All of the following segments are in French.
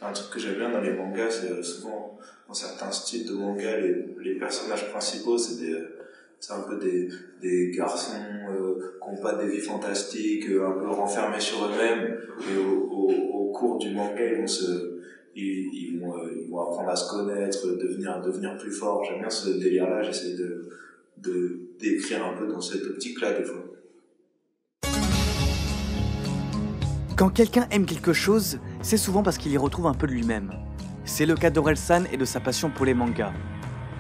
Un truc que j'aime bien dans les mangas, c'est souvent dans certains styles de manga, les personnages principaux, c'est un peu des garçons qui n'ont pas des vies fantastiques, un peu renfermés sur eux-mêmes, et au cours du manga, ils vont apprendre à se connaître, devenir plus forts. J'aime bien ce délire-là, j'essaie de d'écrire un peu dans cette optique-là des fois. Quand quelqu'un aime quelque chose, c'est souvent parce qu'il y retrouve un peu de lui-même. C'est le cas d'Orelsan et de sa passion pour les mangas.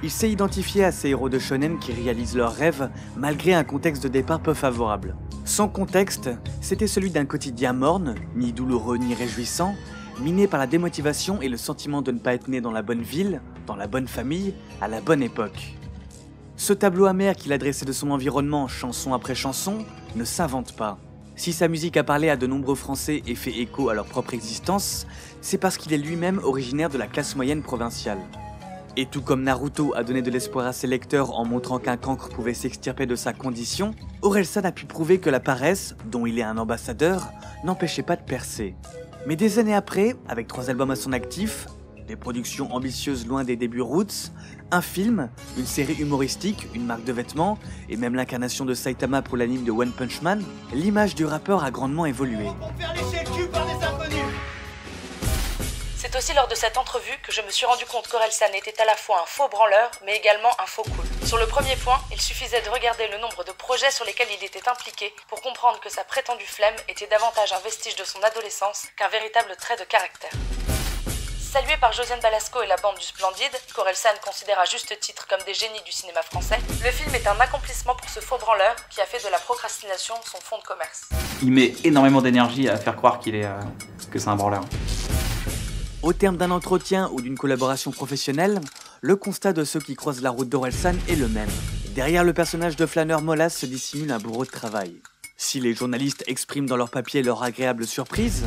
Il s'est identifié à ces héros de shonen qui réalisent leurs rêves malgré un contexte de départ peu favorable. Son contexte, c'était celui d'un quotidien morne, ni douloureux ni réjouissant, miné par la démotivation et le sentiment de ne pas être né dans la bonne ville, dans la bonne famille, à la bonne époque. Ce tableau amer qu'il a dressé de son environnement, chanson après chanson, ne s'invente pas. Si sa musique a parlé à de nombreux Français et fait écho à leur propre existence, c'est parce qu'il est lui-même originaire de la classe moyenne provinciale. Et tout comme Naruto a donné de l'espoir à ses lecteurs en montrant qu'un cancre pouvait s'extirper de sa condition, Orelsan a pu prouver que la paresse, dont il est un ambassadeur, n'empêchait pas de percer. Mais des années après, avec 3 albums à son actif, des productions ambitieuses loin des débuts roots, un film, une série humoristique, une marque de vêtements, et même l'incarnation de Saitama pour l'anime de One Punch Man, l'image du rappeur a grandement évolué. C'est aussi lors de cette entrevue que je me suis rendu compte qu'Orelsan était à la fois un faux branleur, mais également un faux cool. Sur le premier point, il suffisait de regarder le nombre de projets sur lesquels il était impliqué pour comprendre que sa prétendue flemme était davantage un vestige de son adolescence qu'un véritable trait de caractère. Salué par Josiane Balasco et la bande du Splendide, qu'Orelsan considère à juste titre comme des génies du cinéma français, le film est un accomplissement pour ce faux branleur qui a fait de la procrastination son fonds de commerce. Il met énormément d'énergie à faire croire que c'est un branleur. Au terme d'un entretien ou d'une collaboration professionnelle, le constat de ceux qui croisent la route d'Orelsan est le même. Derrière le personnage de flâneur mollasse se dissimule un bourreau de travail. Si les journalistes expriment dans leurs papiers leur agréable surprise,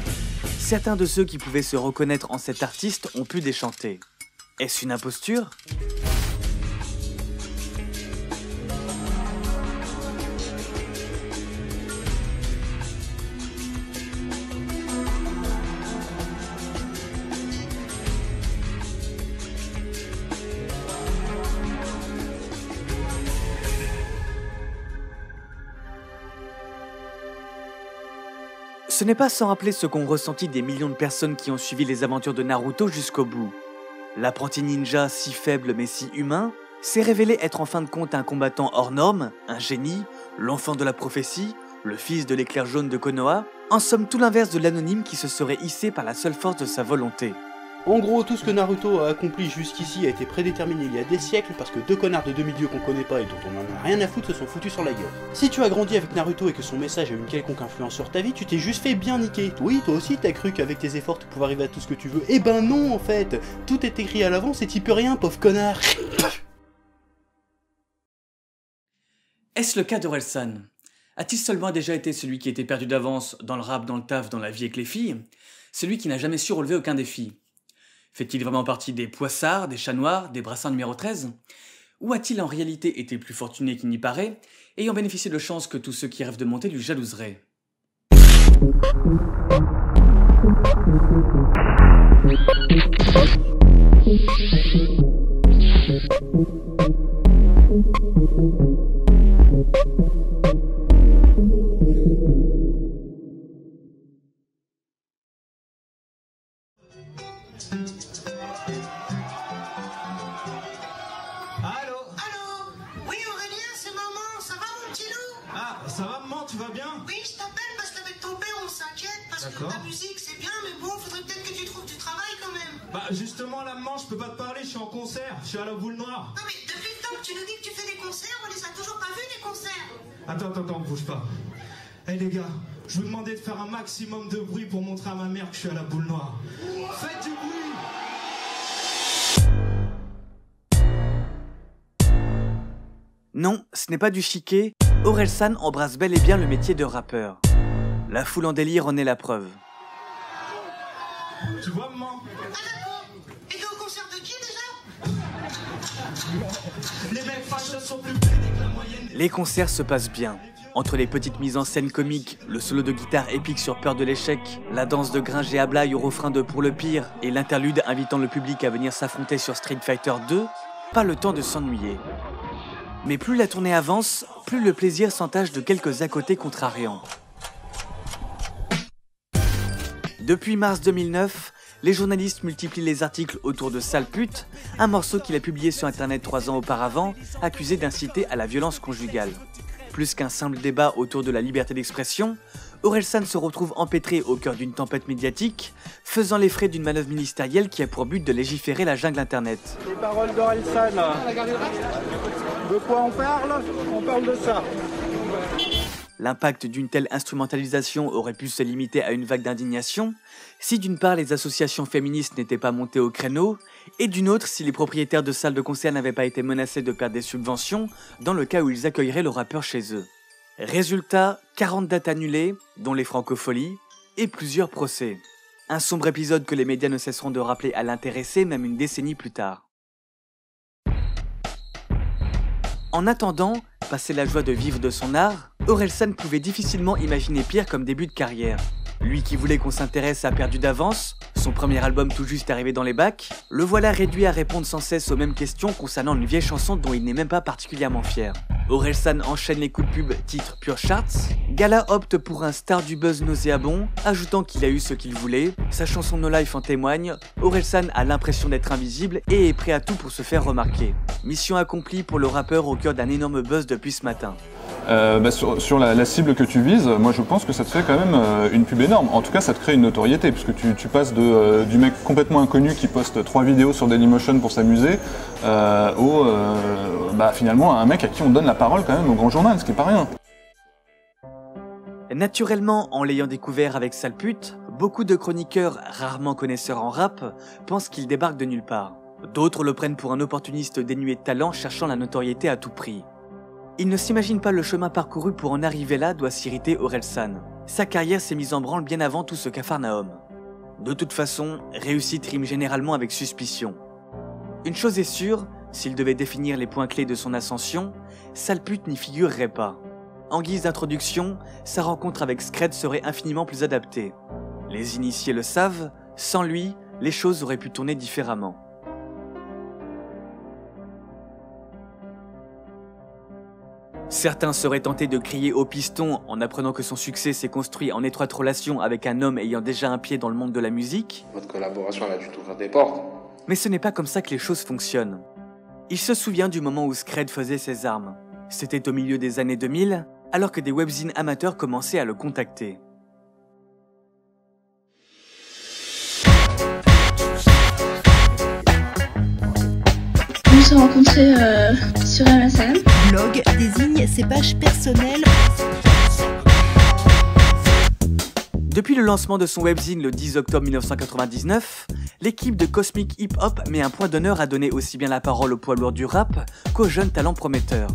certains de ceux qui pouvaient se reconnaître en cet artiste ont pu déchanter. Est-ce une imposture ? Ce n'est pas sans rappeler ce qu'ont ressenti des millions de personnes qui ont suivi les aventures de Naruto jusqu'au bout. L'apprenti ninja, si faible mais si humain, s'est révélé être en fin de compte un combattant hors norme, un génie, l'enfant de la prophétie, le fils de l'éclair jaune de Konoha, en somme tout l'inverse de l'anonyme qui se serait hissé par la seule force de sa volonté. En gros, tout ce que Naruto a accompli jusqu'ici a été prédéterminé il y a des siècles parce que 2 connards de demi-dieux qu'on connaît pas et dont on en a rien à foutre se sont foutus sur la gueule. Si tu as grandi avec Naruto et que son message a une quelconque influence sur ta vie, tu t'es juste fait bien niquer. Oui, toi aussi t'as cru qu'avec tes efforts tu pouvais arriver à tout ce que tu veux. Eh ben non en fait, tout est écrit à l'avance et t'y peux rien, pauvre connard. Est-ce le cas d'Orelsan ? A-t-il seulement déjà été celui qui était perdu d'avance dans le rap, dans le taf, dans la vie avec les filles ? Celui qui n'a jamais su relever aucun défi ? Fait-il vraiment partie des poissards, des chats noirs, des brassins numéro 13 ? Ou a-t-il en réalité été plus fortuné qu'il n'y paraît, ayant bénéficié de chances que tous ceux qui rêvent de monter lui jalouseraient ? Ça va maman, tu vas bien? Oui, je t'appelle parce qu'avec ton père on s'inquiète, parce que ta musique c'est bien, mais bon, faudrait peut-être que tu trouves du travail quand même. Bah justement là maman, je peux pas te parler, je suis en concert, je suis à la Boule Noire. Non mais depuis le temps que tu nous dis que tu fais des concerts, on les a toujours pas vus des concerts. Attends, bouge pas. Eh les gars, je vous demandais de faire un maximum de bruit pour montrer à ma mère que je suis à la Boule Noire. Faites du bruit! Non, ce n'est pas du chiquet. Orelsan embrasse bel et bien le métier de rappeur. La foule en délire en est la preuve. Tu vois maman? Ah d'accord. Et t'es au concert de qui déjà? Les mecs fâcheux sont plus pédés que la moyenne. Les concerts se passent bien. Entre les petites mises en scène comiques, le solo de guitare épique sur Peur de l'échec, la danse de Gringe et Ablaye au refrain de Pour le pire, et l'interlude invitant le public à venir s'affronter sur Street Fighter 2, pas le temps de s'ennuyer. Mais plus la tournée avance, plus le plaisir s'entache de quelques à-côtés contrariants. Depuis mars 2009, les journalistes multiplient les articles autour de Sale pute, un morceau qu'il a publié sur internet 3 ans auparavant, accusé d'inciter à la violence conjugale. Plus qu'un simple débat autour de la liberté d'expression, Orelsan se retrouve empêtré au cœur d'une tempête médiatique, faisant les frais d'une manœuvre ministérielle qui a pour but de légiférer la jungle internet. Les paroles d'Orelsan, de quoi on parle? On parle de ça. L'impact d'une telle instrumentalisation aurait pu se limiter à une vague d'indignation, si d'une part les associations féministes n'étaient pas montées au créneau, et d'une autre si les propriétaires de salles de concert n'avaient pas été menacés de perdre des subventions dans le cas où ils accueilleraient le rappeur chez eux. Résultat, 40 dates annulées, dont les francopholies, et plusieurs procès. Un sombre épisode que les médias ne cesseront de rappeler à l'intéressé même une décennie plus tard. En attendant, passé la joie de vivre de son art, Orelsan pouvait difficilement imaginer pire comme début de carrière. Lui qui voulait qu'on s'intéresse à Perdu d'avance, son premier album tout juste arrivé dans les bacs, le voilà réduit à répondre sans cesse aux mêmes questions concernant une vieille chanson dont il n'est même pas particulièrement fier. Orelsan enchaîne les coups de pub titre Pure Charts, Gala opte pour un star du buzz nauséabond, ajoutant qu'il a eu ce qu'il voulait, sa chanson No Life en témoigne, Orelsan a l'impression d'être invisible et est prêt à tout pour se faire remarquer. Mission accomplie pour le rappeur au cœur d'un énorme buzz depuis ce matin. Sur la cible que tu vises, moi je pense que ça te fait quand même une pub énorme. En tout cas, ça te crée une notoriété, puisque tu passes du mec complètement inconnu qui poste 3 vidéos sur Dailymotion pour s'amuser, finalement à un mec à qui on donne la parole quand même au grand journal, ce qui est pas rien. Naturellement, en l'ayant découvert avec Sale pute, beaucoup de chroniqueurs rarement connaisseurs en rap pensent qu'il débarque de nulle part. D'autres le prennent pour un opportuniste dénué de talent cherchant la notoriété à tout prix. Il ne s'imagine pas le chemin parcouru pour en arriver là, doit s'irriter Orelsan. Sa carrière s'est mise en branle bien avant tout ce capharnaüm. De toute façon, réussite rime généralement avec suspicion. Une chose est sûre, s'il devait définir les points clés de son ascension, Sale pute n'y figurerait pas. En guise d'introduction, sa rencontre avec Scred serait infiniment plus adaptée. Les initiés le savent, sans lui, les choses auraient pu tourner différemment. Certains seraient tentés de crier au piston en apprenant que son succès s'est construit en étroite relation avec un homme ayant déjà un pied dans le monde de la musique. Votre collaboration elle a dû t'ouvrir des portes. Mais ce n'est pas comme ça que les choses fonctionnent. Il se souvient du moment où Scred faisait ses armes. C'était au milieu des années 2000, alors que des webzines amateurs commençaient à le contacter. On s'est rencontrés sur MSN. Blog désigne ses pages personnelles. Depuis le lancement de son webzine le 10 octobre 1999, l'équipe de Cosmic Hip Hop met un point d'honneur à donner aussi bien la parole aux poids lourds du rap qu'aux jeunes talents prometteurs.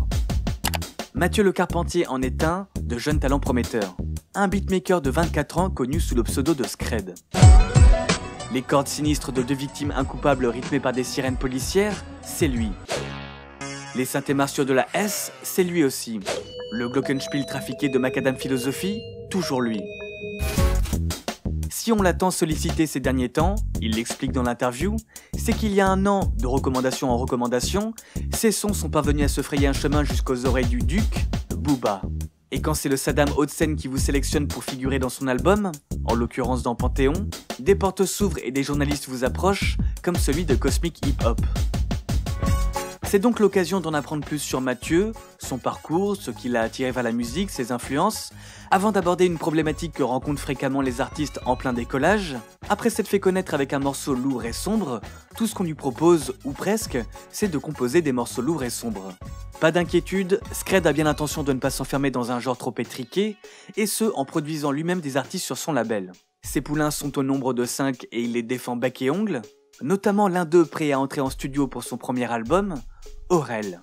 Mathieu Le Carpentier en est un de jeunes talents prometteurs. Un beatmaker de 24 ans connu sous le pseudo de Scred. Les cordes sinistres de 2 victimes incoupables rythmées par des sirènes policières, c'est lui. Les synthés martiaux de la S, c'est lui aussi. Le glockenspiel trafiqué de Macadam Philosophie, toujours lui. Si on l'a tant sollicité ces derniers temps, il l'explique dans l'interview, c'est qu'il y a un an, de recommandation en recommandation, ses sons sont parvenus à se frayer un chemin jusqu'aux oreilles du duc, Booba. Et quand c'est le Saddam Haute-Seine qui vous sélectionne pour figurer dans son album, en l'occurrence dans Panthéon, des portes s'ouvrent et des journalistes vous approchent, comme celui de Cosmic Hip Hop. C'est donc l'occasion d'en apprendre plus sur Mathieu, son parcours, ce qui l'a attiré vers la musique, ses influences, avant d'aborder une problématique que rencontrent fréquemment les artistes en plein décollage. Après s'être fait connaître avec un morceau lourd et sombre, tout ce qu'on lui propose, ou presque, c'est de composer des morceaux lourds et sombres. Pas d'inquiétude, Scred a bien l'intention de ne pas s'enfermer dans un genre trop étriqué, et ce, en produisant lui-même des artistes sur son label. Ses poulains sont au nombre de 5 et il les défend bec et ongles, notamment l'un d'eux prêt à entrer en studio pour son premier album, Aurel.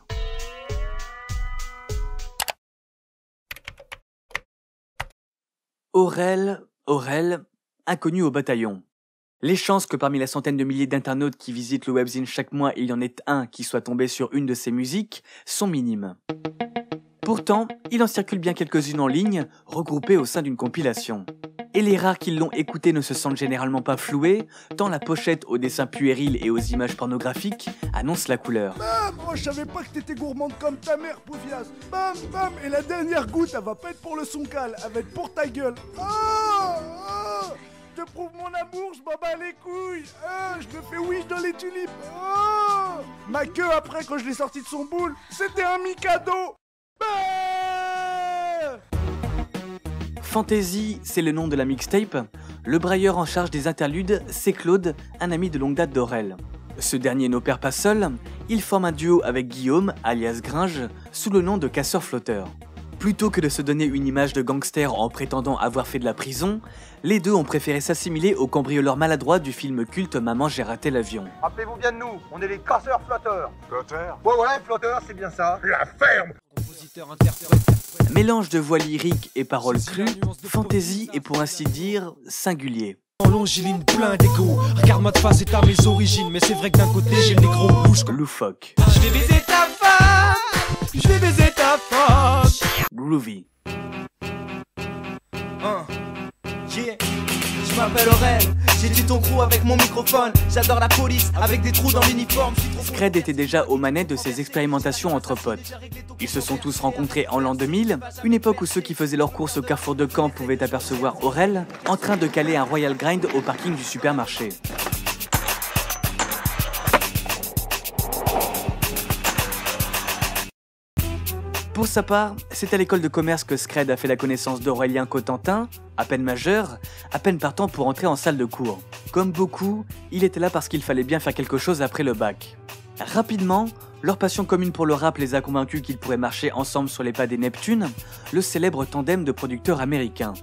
Aurel, inconnu au bataillon. Les chances que parmi la centaine de milliers d'internautes qui visitent le webzine chaque mois, il y en ait un qui soit tombé sur une de ses musiques sont minimes. Pourtant, il en circule bien quelques-unes en ligne, regroupées au sein d'une compilation. Et les rares qui l'ont écouté ne se sentent généralement pas floués, tant la pochette aux dessins puérils et aux images pornographiques annonce la couleur. Bam, moi je savais pas que t'étais gourmande comme ta mère, Poufias. Bam, bam, et la dernière goutte, elle va pas être pour le soncal, elle va être pour ta gueule. Je te prouve mon amour, je m'en bats les couilles. Je me fais wish dans les tulipes. Ma queue après, quand je l'ai sortie de son boule, c'était un Mikado. Fantasy, c'est le nom de la mixtape. Le brailleur en charge des interludes, c'est Claude, un ami de longue date d'Aurel. Ce dernier n'opère pas seul, il forme un duo avec Guillaume, alias Gringe, sous le nom de Casseur-Flotteur. Plutôt que de se donner une image de gangster en prétendant avoir fait de la prison, les deux ont préféré s'assimiler aux cambrioleurs maladroits du film culte Maman j'ai raté l'avion. Rappelez-vous bien de nous, on est les casseurs-flotteurs. Flotteurs ? Ouais, flotteurs, c'est bien ça. La ferme. Mélange de voix lyrique et paroles crues, Fantasy est pour ainsi dire singulier. En longiligne plein d'écho, regarde-moi de face et t'as mes origines, mais c'est vrai que d'un côté j'ai le négro louche. Loufoque. Je vais baiser ta femme, je vais baiser ta femme. Groovy. Yeah. Je m'appelle Aurel, j'ai dit ton crew avec mon microphone. J'adore la police avec des trous dans l'uniforme. Scred était déjà aux manettes de ses expérimentations entre potes. Ils se sont tous rencontrés en l'an 2000, une époque où ceux qui faisaient leurs courses au carrefour de Caen pouvaient apercevoir Aurel en train de caler un Royal Grind au parking du supermarché. Pour sa part, c'est à l'école de commerce que Scred a fait la connaissance d'Aurélien Cotentin, à peine majeur, à peine partant pour entrer en salle de cours. Comme beaucoup, il était là parce qu'il fallait bien faire quelque chose après le bac. Rapidement, leur passion commune pour le rap les a convaincus qu'ils pourraient marcher ensemble sur les pas des Neptunes, le célèbre tandem de producteurs américains.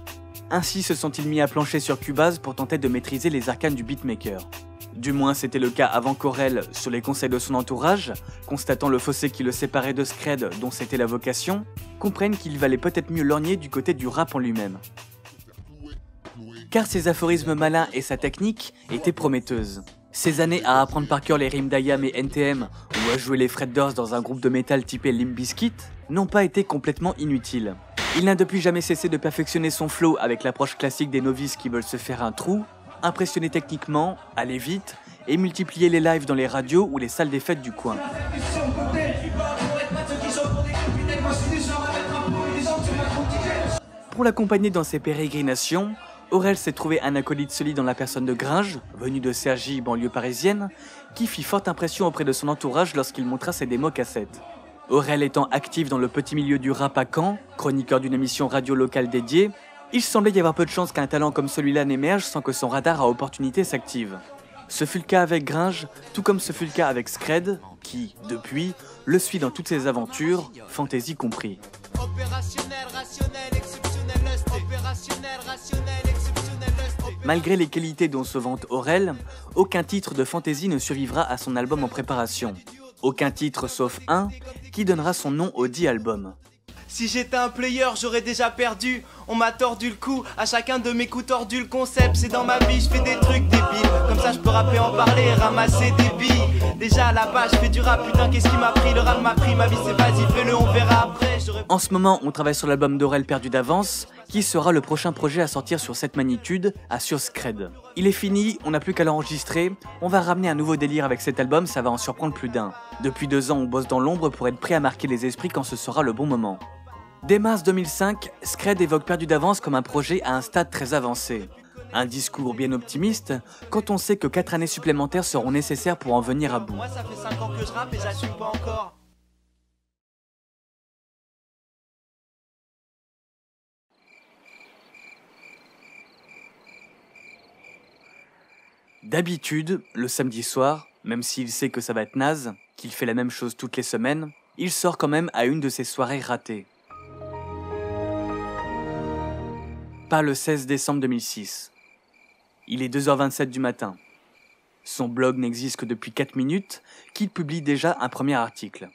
Ainsi se sont-ils mis à plancher sur Cubase pour tenter de maîtriser les arcanes du beatmaker. Du moins c'était le cas avant qu'Aurel, sur les conseils de son entourage, constatant le fossé qui le séparait de Scred dont c'était la vocation, comprenne qu'il valait peut-être mieux lorgner du côté du rap en lui-même. Car ses aphorismes malins et sa technique étaient prometteuses. Ces années à apprendre par cœur les rimes d'IAM et NTM ou à jouer les Fred Durst dans un groupe de métal typé Limp Bizkit n'ont pas été complètement inutiles. Il n'a depuis jamais cessé de perfectionner son flow avec l'approche classique des novices qui veulent se faire un trou, impressionner techniquement, aller vite et multiplier les lives dans les radios ou les salles des fêtes du coin. Pour l'accompagner dans ses pérégrinations, Aurel s'est trouvé un acolyte solide dans la personne de Gringe, venu de Cergy, banlieue parisienne, qui fit forte impression auprès de son entourage lorsqu'il montra ses démos cassettes. Aurel étant actif dans le petit milieu du rap à Caen, chroniqueur d'une émission radio locale dédiée, il semblait y avoir peu de chances qu'un talent comme celui-là n'émerge sans que son radar à opportunité s'active. Ce fut le cas avec Gringe, tout comme ce fut le cas avec Scred, qui, depuis, le suit dans toutes ses aventures, Fantasy compris. Malgré les qualités dont se vante Aurel, aucun titre de Fantasy ne survivra à son album en préparation. Aucun titre sauf un, qui donnera son nom au dit album. Si j'étais un player, j'aurais déjà perdu. On m'a tordu le cou, à chacun de mes coups tordu le concept. C'est dans ma vie, je fais des trucs débiles. Comme ça je peux rapper, en parler, ramasser des billes. Déjà à la base, je fais du rap, putain qu'est-ce qui m'a pris? Le rap m'a pris, ma vie c'est vas-y, fais-le, on verra après. En ce moment, on travaille sur l'album d'Aurel perdu d'avance, qui sera le prochain projet à sortir sur cette magnitude, assure Scred. Il est fini, on n'a plus qu'à l'enregistrer, on va ramener un nouveau délire avec cet album, ça va en surprendre plus d'un. Depuis 2 ans, on bosse dans l'ombre pour être prêt à marquer les esprits quand ce sera le bon moment. Dès mars 2005, Scred évoque Perdu d'avance comme un projet à un stade très avancé. Un discours bien optimiste, quand on sait que 4 années supplémentaires seront nécessaires pour en venir à bout. Moi ça fait 5 ans que je rappe et j'assume pas encore. D'habitude, le samedi soir, même s'il sait que ça va être naze, qu'il fait la même chose toutes les semaines, il sort quand même à une de ses soirées ratées. Pas le 16 décembre 2006. Il est 2h27 du matin. Son blog n'existe que depuis 4 minutes, qu'il publie déjà un premier article.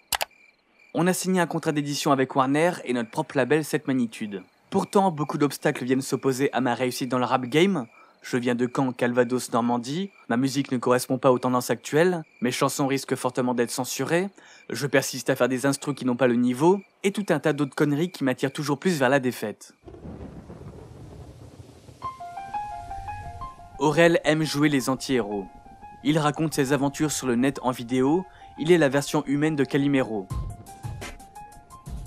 On a signé un contrat d'édition avec Warner et notre propre label Cette Magnitude. Pourtant, beaucoup d'obstacles viennent s'opposer à ma réussite dans le rap game, Je viens de Caen, Calvados, Normandie. Ma musique ne correspond pas aux tendances actuelles. Mes chansons risquent fortement d'être censurées. Je persiste à faire des instrus qui n'ont pas le niveau. Et tout un tas d'autres conneries qui m'attirent toujours plus vers la défaite. Aurel aime jouer les anti-héros. Il raconte ses aventures sur le net en vidéo. Il est la version humaine de Calimero.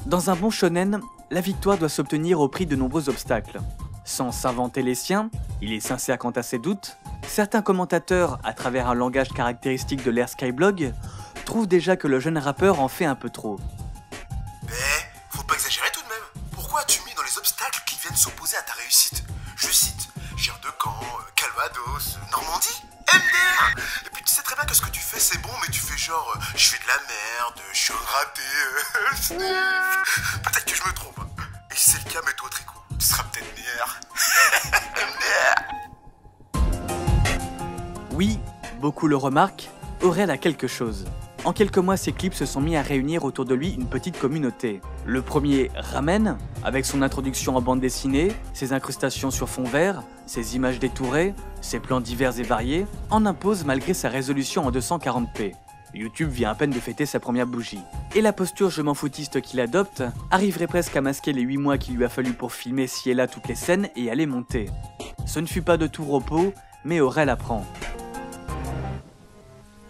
Dans un bon shonen, la victoire doit s'obtenir au prix de nombreux obstacles. Sans s'inventer les siens, il est sincère quant à ses doutes, certains commentateurs, à travers un langage caractéristique de l'ère Skyblog, trouvent déjà que le jeune rappeur en fait un peu trop. Mais faut pas exagérer tout de même. Pourquoi as-tu mis dans les obstacles qui viennent s'opposer à ta réussite? Je cite, je viens de Caen, Calvados, Normandie, MDR. Et puis tu sais très bien que ce que tu fais c'est bon, mais tu fais genre, je fais de la merde, je suis un raté, peut-être que je me trompe. Et si c'est le cas, mets-toi au tricot. Tu seras peut-être meilleur. Oui, beaucoup le remarquent, Aurel a quelque chose. En quelques mois, ses clips se sont mis à réunir autour de lui une petite communauté. Le premier, Ramen, avec son introduction en bande dessinée, ses incrustations sur fond vert, ses images détourées, ses plans divers et variés, en impose malgré sa résolution en 240p. YouTube vient à peine de fêter sa première bougie. Et la posture je m'en foutiste qu'il adopte arriverait presque à masquer les 8 mois qu'il lui a fallu pour filmer ci et là toutes les scènes et aller monter. Ce ne fut pas de tout repos, mais Aurel apprend.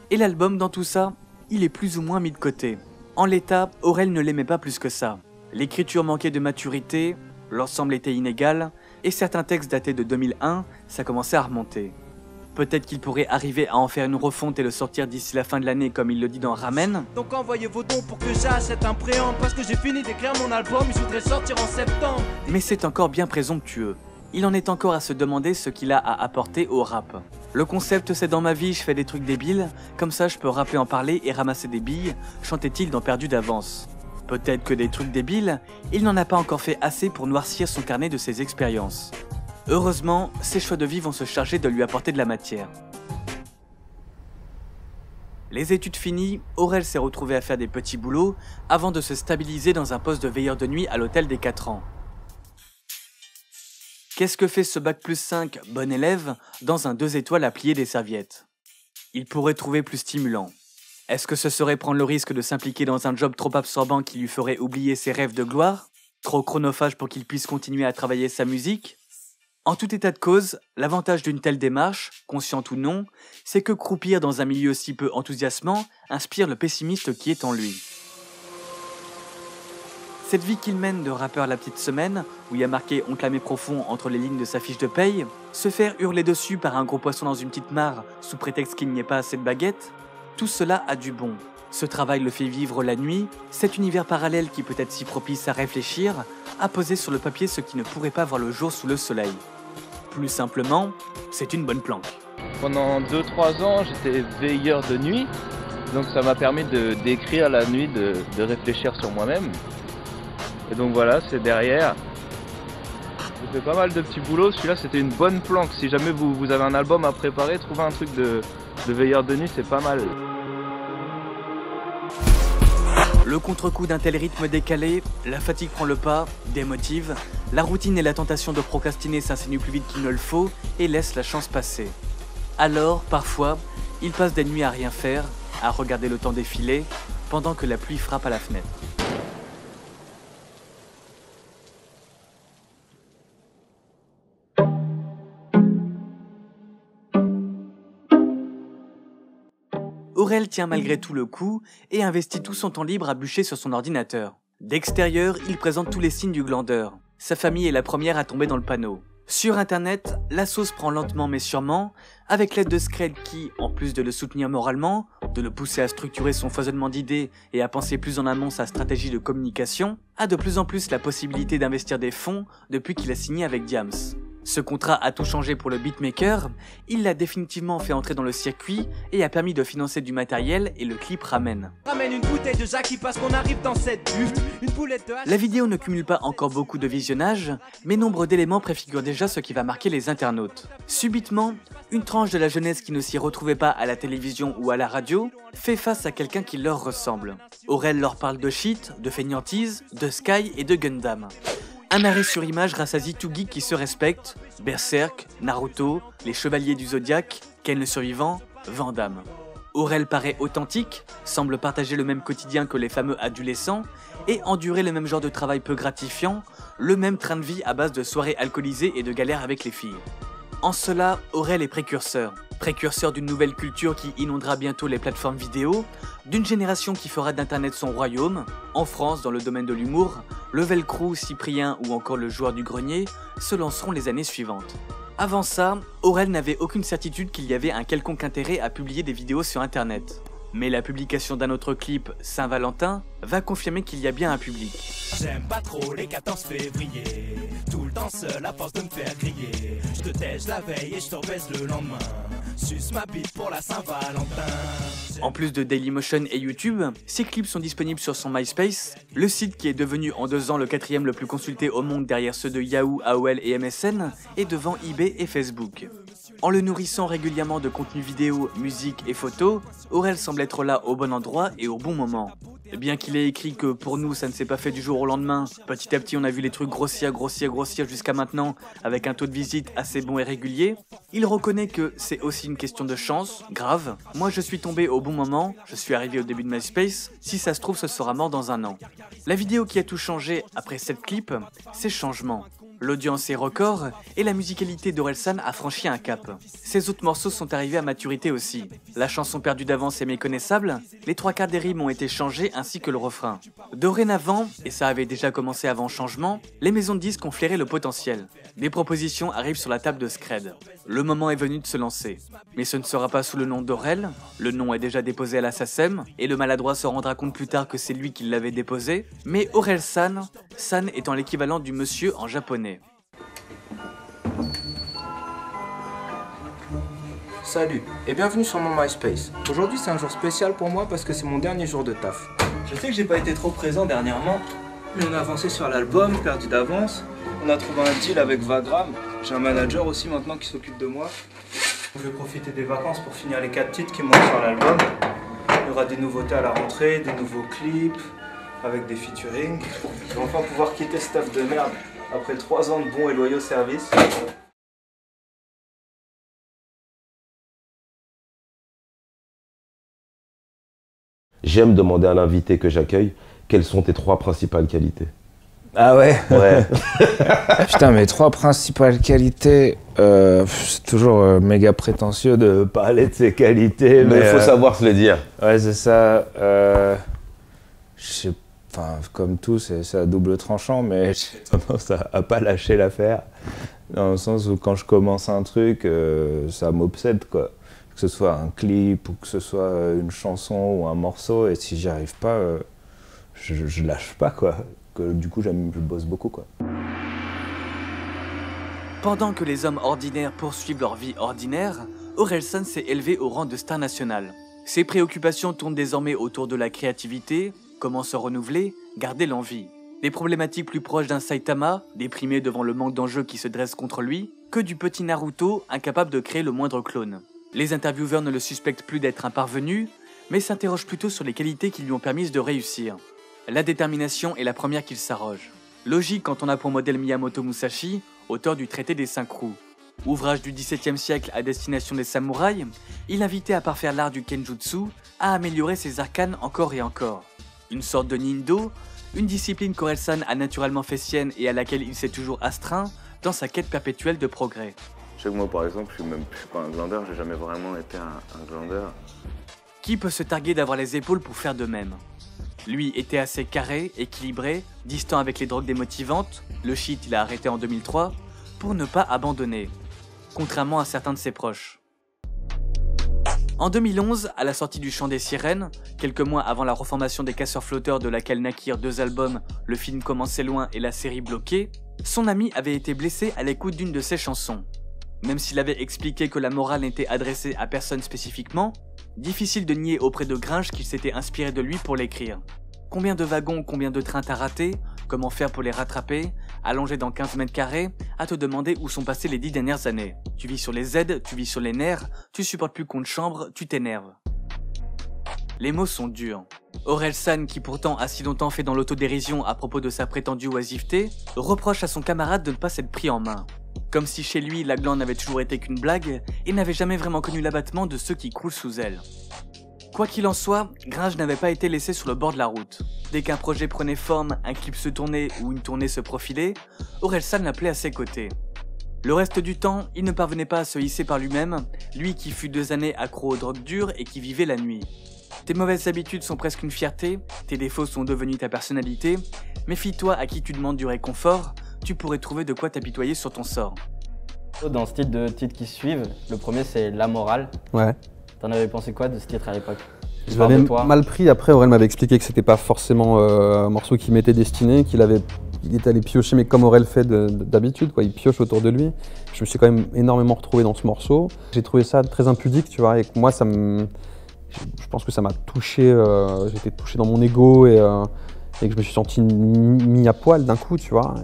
Et l'album dans tout ça, il est plus ou moins mis de côté. En l'état, Aurel ne l'aimait pas plus que ça. L'écriture manquait de maturité, l'ensemble était inégal, et certains textes datés de 2001, ça commençait à remonter. Peut-être qu'il pourrait arriver à en faire une refonte et le sortir d'ici la fin de l'année comme il le dit dans Ramen. Donc envoyez vos dons pour que j'achète un préamble, parce que j'ai fini d'écrire mon album et je voudrais sortir en septembre. Mais c'est encore bien présomptueux. Il en est encore à se demander ce qu'il a à apporter au rap. Le concept c'est dans ma vie je fais des trucs débiles, comme ça je peux rapper en parler et ramasser des billes, chantait-il dans Perdu d'avance. Peut-être que des trucs débiles, il n'en a pas encore fait assez pour noircir son carnet de ses expériences. Heureusement, ses choix de vie vont se charger de lui apporter de la matière. Les études finies, Aurel s'est retrouvé à faire des petits boulots avant de se stabiliser dans un poste de veilleur de nuit à l'hôtel des 4 ans. Qu'est-ce que fait ce bac+5 bon élève dans un 2 étoiles à plier des serviettes? Il pourrait trouver plus stimulant. Est-ce que ce serait prendre le risque de s'impliquer dans un job trop absorbant qui lui ferait oublier ses rêves de gloire? Trop chronophage pour qu'il puisse continuer à travailler sa musique? En tout état de cause, l'avantage d'une telle démarche, consciente ou non, c'est que croupir dans un milieu si peu enthousiasmant inspire le pessimiste qui est en lui. Cette vie qu'il mène de rappeur la petite semaine, où il y a marqué « On clamait profond » entre les lignes de sa fiche de paye, se faire hurler dessus par un gros poisson dans une petite mare sous prétexte qu'il n'y ait pas assez de baguettes, tout cela a du bon. Ce travail le fait vivre la nuit, cet univers parallèle qui peut être si propice à réfléchir, à poser sur le papier ce qui ne pourrait pas voir le jour sous le soleil. Plus simplement, c'est une bonne planque. Pendant 2-3 ans, j'étais veilleur de nuit, donc ça m'a permis d'écrire la nuit, de réfléchir sur moi-même. Et donc voilà, c'est derrière. J'ai fait pas mal de petits boulots, celui-là c'était une bonne planque. Si jamais vous avez un album à préparer, trouver un truc de veilleur de nuit, c'est pas mal. Le contre-coup d'un tel rythme décalé, la fatigue prend le pas, démotive, la routine et la tentation de procrastiner s'insinuent plus vite qu'il ne le faut et laissent la chance passer. Alors, parfois, il passe des nuits à rien faire, à regarder le temps défiler, pendant que la pluie frappe à la fenêtre. Aurel tient malgré tout le coup et investit tout son temps libre à bûcher sur son ordinateur. D'extérieur, il présente tous les signes du glandeur. Sa famille est la première à tomber dans le panneau. Sur internet, la sauce prend lentement mais sûrement, avec l'aide de Scred qui, en plus de le soutenir moralement, de le pousser à structurer son foisonnement d'idées et à penser plus en amont sa stratégie de communication, a de plus en plus la possibilité d'investir des fonds depuis qu'il a signé avec Diams. Ce contrat a tout changé pour le beatmaker, il l'a définitivement fait entrer dans le circuit et a permis de financer du matériel et le clip Ramen. Ramène une bouteille de Jackie parce qu'on arrive dans cette butte, une boulette de hache. La vidéo ne cumule pas encore beaucoup de visionnages, mais nombre d'éléments préfigurent déjà ce qui va marquer les internautes. Subitement, une tranche de la jeunesse qui ne s'y retrouvait pas à la télévision ou à la radio fait face à quelqu'un qui leur ressemble. Aurel leur parle de shit, de feignantise, de Sky et de Gundam. Un arrêt sur image rassasie tout geek qui se respecte, Berserk, Naruto, les Chevaliers du Zodiaque, Ken le Survivant, Van Damme. Aurel paraît authentique, semble partager le même quotidien que les fameux adolescents et endurer le même genre de travail peu gratifiant, le même train de vie à base de soirées alcoolisées et de galères avec les filles. En cela, Aurel est précurseur d'une nouvelle culture qui inondera bientôt les plateformes vidéo, d'une génération qui fera d'internet son royaume. En France, dans le domaine de l'humour, le Velcro, Cyprien ou encore le Joueur du Grenier se lanceront les années suivantes. Avant ça, Aurel n'avait aucune certitude qu'il y avait un quelconque intérêt à publier des vidéos sur internet. Mais la publication d'un autre clip, Saint-Valentin, va confirmer qu'il y a bien un public. J'aime pas trop les 14 février, tout le temps seul à force de me faire griller. Je te tèche la veille et je te rebaisse le lendemain, suce ma bite pour la Saint-Valentin. En plus de Dailymotion et YouTube, ces clips sont disponibles sur son MySpace, le site qui est devenu en 2 ans le 4e le plus consulté au monde derrière ceux de Yahoo, AOL et MSN, et devant eBay et Facebook. En le nourrissant régulièrement de contenu vidéo, musique et photos, Aurel semble être là au bon endroit et au bon moment. Bien qu'il ait écrit que pour nous ça ne s'est pas fait du jour au lendemain, petit à petit on a vu les trucs grossir jusqu'à maintenant avec un taux de visite assez bon et régulier, il reconnaît que c'est aussi une question de chance, grave. Moi je suis tombé au bon moment, je suis arrivé au début de MySpace, si ça se trouve ce sera mort dans 1 an. La vidéo qui a tout changé après 7 clips, c'est Changement. L'audience est record et la musicalité d'Orelsan a franchi un cap. Ses autres morceaux sont arrivés à maturité aussi. La chanson Perdue d'avance est méconnaissable, les 3/4 des rimes ont été changées ainsi que le refrain. Dorénavant, et ça avait déjà commencé avant Changement, les maisons de disques ont flairé le potentiel. Des propositions arrivent sur la table de Scred. Le moment est venu de se lancer. Mais ce ne sera pas sous le nom d'Aurel, le nom est déjà déposé à la SACEM, et le maladroit se rendra compte plus tard que c'est lui qui l'avait déposé, mais Orelsan, San étant l'équivalent du monsieur en japonais. Salut et bienvenue sur mon MySpace. Aujourd'hui c'est un jour spécial pour moi parce que c'est mon dernier jour de taf. Je sais que j'ai pas été trop présent dernièrement, mais on a avancé sur l'album, Perdu d'avance. On a trouvé un deal avec Vagram. J'ai un manager aussi maintenant qui s'occupe de moi. Je vais profiter des vacances pour finir les 4 titres qui manquent sur l'album. Il y aura des nouveautés à la rentrée, des nouveaux clips, avec des featuring. Je vais enfin pouvoir quitter ce taf de merde après 3 ans de bons et loyaux services. J'aime demander à l'invité que j'accueille quelles sont tes 3 principales qualités. Ah ouais? Ouais. Putain, mes 3 principales qualités, c'est toujours méga prétentieux de parler de ses qualités. Mais il faut savoir se le dire. Ouais, c'est ça. Enfin, comme tout, c'est à double tranchant, mais j'ai tendance à pas lâcher l'affaire. Dans le sens où quand je commence un truc, ça m'obsède, quoi. Que ce soit un clip ou que ce soit une chanson ou un morceau, et si j'y arrive pas, je lâche pas, quoi. Du coup, je bosse beaucoup, quoi. Pendant que les hommes ordinaires poursuivent leur vie ordinaire, Orelsan s'est élevé au rang de star nationale. Ses préoccupations tournent désormais autour de la créativité, comment se renouveler, garder l'envie. Des problématiques plus proches d'un Saitama, déprimé devant le manque d'enjeux qui se dresse contre lui, que du petit Naruto, incapable de créer le moindre clone. Les intervieweurs ne le suspectent plus d'être un parvenu, mais s'interrogent plutôt sur les qualités qui lui ont permis de réussir. La détermination est la première qu'il s'arroge. Logique quand on a pour modèle Miyamoto Musashi, auteur du traité des 5 roues. Ouvrage du XVIIe siècle à destination des samouraïs, il invitait à parfaire l'art du kenjutsu, à améliorer ses arcanes encore et encore. Une sorte de nindo, une discipline qu'Orelsan a naturellement fait sienne et à laquelle il s'est toujours astreint dans sa quête perpétuelle de progrès. Je sais que moi par exemple, je suis pas un glandeur, j'ai jamais vraiment été un glandeur. Qui peut se targuer d'avoir les épaules pour faire de même? Lui était assez carré, équilibré, distant avec les drogues démotivantes, le shit il a arrêté en 2003, pour ne pas abandonner, contrairement à certains de ses proches. En 2011, à la sortie du Chant des Sirènes, quelques mois avant la reformation des Casseurs-Flotteurs de laquelle naquirent 2 albums, le film Commençait loin et la série Bloqué, son ami avait été blessé à l'écoute d'une de ses chansons. Même s'il avait expliqué que la morale n'était adressée à personne spécifiquement, difficile de nier auprès de Gringe qu'il s'était inspiré de lui pour l'écrire. Combien de wagons, combien de trains t'as raté? Comment faire pour les rattraper? Allongé dans 15 mètres carrés, à te demander où sont passées les 10 dernières années. Tu vis sur les aides, tu vis sur les nerfs, tu supportes plus qu'on te chambre, tu t'énerves. Les mots sont durs. Orelsan, qui pourtant a si longtemps fait dans l'autodérision à propos de sa prétendue oisiveté, reproche à son camarade de ne pas s'être pris en main. Comme si chez lui, la glande n'avait toujours été qu'une blague et n'avait jamais vraiment connu l'abattement de ceux qui croulent sous elle. Quoi qu'il en soit, Gringe n'avait pas été laissé sur le bord de la route. Dès qu'un projet prenait forme, un clip se tournait ou une tournée se profilait, Orelsan l'appelait à ses côtés. Le reste du temps, il ne parvenait pas à se hisser par lui-même, lui qui fut 2 années accro aux drogues dures et qui vivait la nuit. Tes mauvaises habitudes sont presque une fierté, tes défauts sont devenus ta personnalité, méfie-toi à qui tu demandes du réconfort, tu pourrais trouver de quoi t'apitoyer sur ton sort. Dans ce titre de titres qui suivent, le premier c'est La Morale. Ouais. T'en avais pensé quoi de ce titre à l'époque? Je l'avais mal pris, après Aurel m'avait expliqué que c'était pas forcément un morceau qui m'était destiné, qu'il était allé piocher, mais comme Aurel fait d'habitude, quoi, il pioche autour de lui. Je me suis quand même énormément retrouvé dans ce morceau. J'ai trouvé ça très impudique, tu vois, et que moi je pense que ça m'a touché, j'étais touché dans mon ego et que je me suis senti mis à poil d'un coup, tu vois.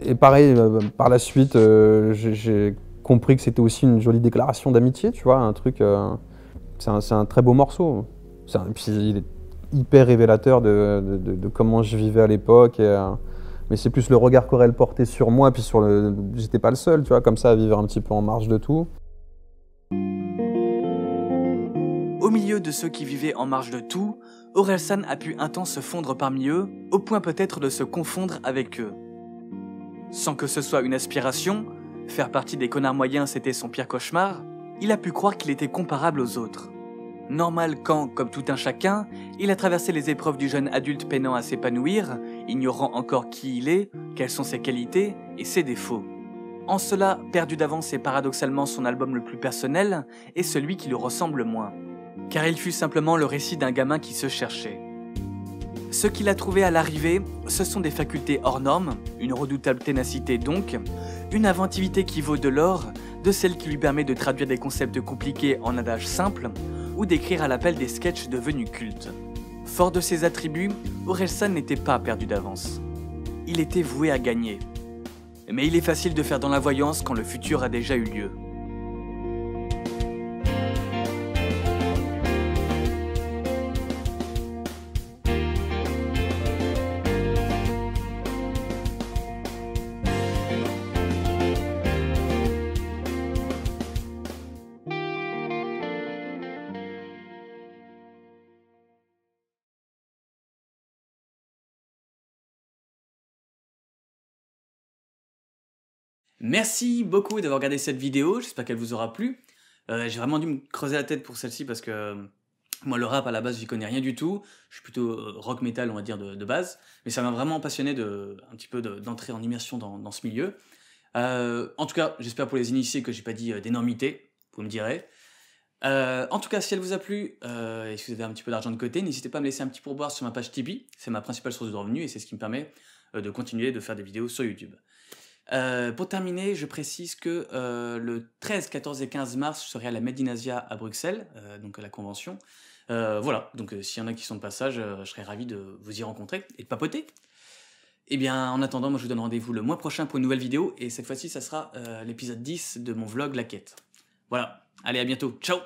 Et pareil, par la suite, j'ai compris que c'était aussi une jolie déclaration d'amitié, tu vois, un truc... c'est un très beau morceau. Puis il est hyper révélateur de comment je vivais à l'époque. Mais c'est plus le regard qu'Aurel portait sur moi, puis j'étais pas le seul, tu vois, comme ça, à vivre un petit peu en marge de tout. Au milieu de ceux qui vivaient en marge de tout, Orelsan a pu un temps se fondre parmi eux, au point peut-être de se confondre avec eux. Sans que ce soit une aspiration, faire partie des connards moyens c'était son pire cauchemar, il a pu croire qu'il était comparable aux autres. Normal quand, comme tout un chacun, il a traversé les épreuves du jeune adulte peinant à s'épanouir, ignorant encore qui il est, quelles sont ses qualités et ses défauts. En cela, Perdu d'avance est paradoxalement son album le plus personnel et celui qui lui ressemble le moins. Car il fut simplement le récit d'un gamin qui se cherchait. Ce qu'il a trouvé à l'arrivée, ce sont des facultés hors normes, une redoutable ténacité donc, une inventivité qui vaut de l'or, de celle qui lui permet de traduire des concepts compliqués en adages simples, ou d'écrire à l'appel des sketchs devenus cultes. Fort de ses attributs, Orelsan n'était pas perdu d'avance. Il était voué à gagner. Mais il est facile de faire dans la voyance quand le futur a déjà eu lieu. Merci beaucoup d'avoir regardé cette vidéo, j'espère qu'elle vous aura plu. J'ai vraiment dû me creuser la tête pour celle-ci parce que moi le rap à la base j'y connais rien du tout, je suis plutôt rock metal on va dire de base, mais ça m'a vraiment passionné un petit peu d'entrer en immersion dans ce milieu. En tout cas j'espère pour les initiés que j'ai pas dit d'énormité, vous me direz. En tout cas si elle vous a plu et si vous avez un petit peu d'argent de côté, n'hésitez pas à me laisser un petit pourboire sur ma page Tipeee, c'est ma principale source de revenus et c'est ce qui me permet de continuer de faire des vidéos sur YouTube. Pour terminer, je précise que le 13, 14 et 15 mars, je serai à la Made in Asia à Bruxelles, donc à la convention. Voilà, donc s'il y en a qui sont de passage, je serais ravi de vous y rencontrer et de papoter. Et bien, en attendant, moi je vous donne rendez-vous le mois prochain pour une nouvelle vidéo, et cette fois-ci, ça sera l'épisode 10 de mon vlog La Quête. Voilà, allez, à bientôt, ciao!